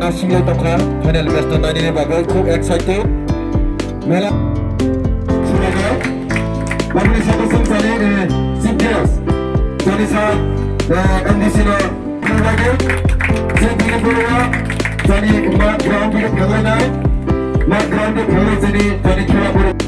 National Tokha final match na nani ni bagai खूब excited मेला सुनेगा बंगले सदस्य चले CPS चले सा NDC नो लगे CPS बोलवा चले उम्र ground के खेलने ना मत ground के खेलने चले खेला बोले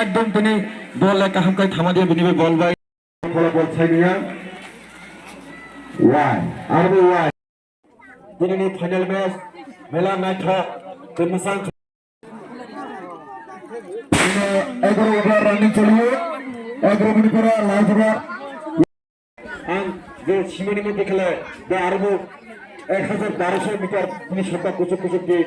एकदम তিনি বল কাহাম কাই থামা দিয়ে বিনিবে বল বাই ফলাফল ছাইনিয়া ওয়াই আরবি ওয়াই দিননি ফাইনাল ম্যাচ মেলা ম্যাচ কমিশন 11 ওভার রানিং চলিয়ে 11 মিনিট পর লাস্ট ওভার আন যে সীমানি মধ্যে খেলে যে আরবি 1200 মিটার তিনি সরকার কুচক দিয়ে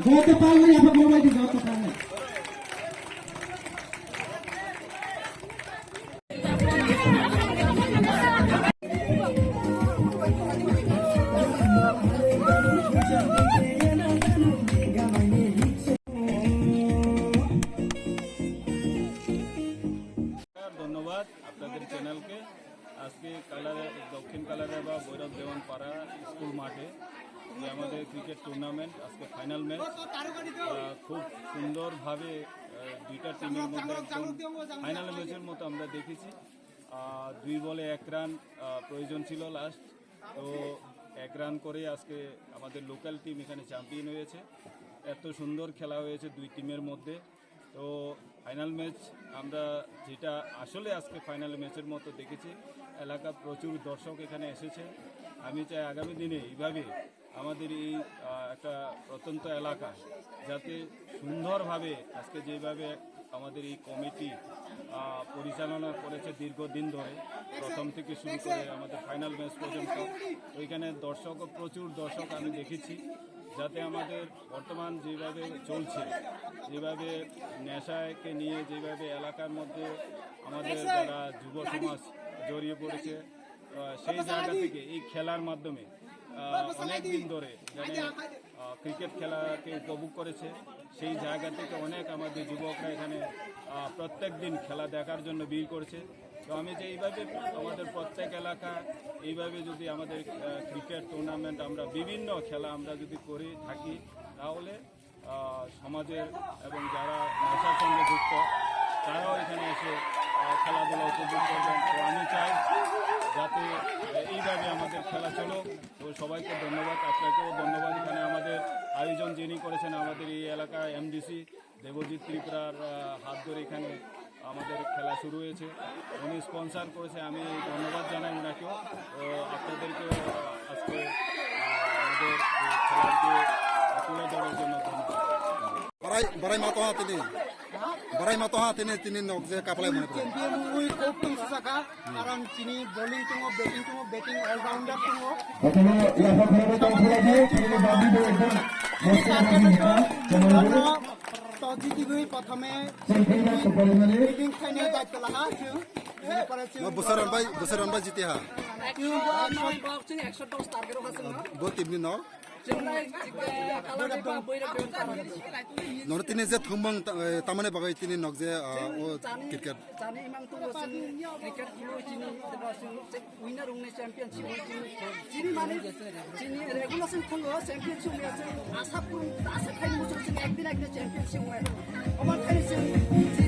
Jawab tepat ni apa kau lagi jawab tepat ni. ধন্যবাদ আপনাদের চ্যানেলকে আজকে কালারে দক্ষিণ কালারে বা ভৈরব দেওয়ান পাড়া স্কুল মাঠে যে আমাদের ক্রিকেট টুর্নামেন্ট আজকে ফাইনাল ম্যাচ খুব সুন্দরভাবে দুইটা টিমের মধ্যে একদম ফাইনাল ম্যাচের মতো আমরা দেখেছি 2 বলে 1 রান প্রয়োজন ছিল লাস্ট তো 1 রান করে আজকে আমাদের লোকাল টিম এখানে চ্যাম্পিয়ন হয়েছে এত সুন্দর খেলা হয়েছে দুই টিমের মধ্যে তো ফাইনাল ম্যাচ আমরা যেটা আসলে আজকে ফাইনাল ম্যাচের মতো দেখেছি এলাকা প্রচুর দর্শক এখানে এসেছে আমি চাই আগামী দিনে এইভাবে আমাদের এই একটা প্রত্যন্ত এলাকা যাতে সুন্দরভাবে আজকে যেভাবে আমাদের এই কমিটি পরিচালনা করেছে দীর্ঘদিন ধরে প্রথম থেকে শুরু করে আমাদের ফাইনাল ম্যাচ পর্যন্ত ওইখানে প্রচুর দর্শক আমি দেখেছি যাতে আমাদের বর্তমান যেভাবে চলছে যেভাবে নেশাকে নিয়ে যেভাবে এলাকার মধ্যে আমাদের যারা যুব সমাজ জড়িয়ে পড়েছে সেই জায়গা থেকে এই খেলার মাধ্যমে অনেক দিন ধরে যারা ক্রিকেট খেলাকে উপভোগ করেছে সেই জায়গা থেকে অনেক আমাদের যুবকরা এখানে প্রত্যেক দিন খেলা দেখার জন্য ভিড় করছে তো আমি যে এইভাবে আমাদের প্রত্যেক এলাকা এইভাবে যদি আমাদের ক্রিকেট টুর্নামেন্ট আমরা বিভিন্ন খেলা আমরা যদি করে থাকি তাহলে সমাজের এবং যারা নেশার সঙ্গে যুক্ত তারাও এখানে এসে খেলাধুলা উপভোগ করবেন তো আমি চাই যাতে এইভাবে আমাদের খেলা চলো তো সবাইকে ধন্যবাদ আপনাকেও ধন্যবাদ এখানে আমাদের আয়োজন যিনি করেছেন আমাদের এই এলাকা এমডিসি দেবজিৎ ত্রিপুরার হাত ধরে এখানে আমাদের খেলা শুরু হয়েছে উনি স্পন্সার করেছে আমি ধন্যবাদ জানাই ওনাকেও তো আপনাদেরকে আজকে আমাদের খেলাকে তুলে ধরার জন্য ধন্যবাদ। barai ma to ha tini nok je kapalai mone pro champion mui খুব tung saka karon chini bowling tungo batting all rounder tungo Otomo yaha kharabe to khula diye chini babi do ekdam mosto mahita chamalu to jiti gui prothome selfina kopalmane leading final daitto laha chu ma bosaran bai jiti ha bo timni no nor tini je thumbang tamane bagai tini nok je o cricket Chani imang tu wasin cricket ilo chini winner ungne championship chini mane chini regulation khongo championship me asa pun asa khai mo chini ekdin championship me amar khai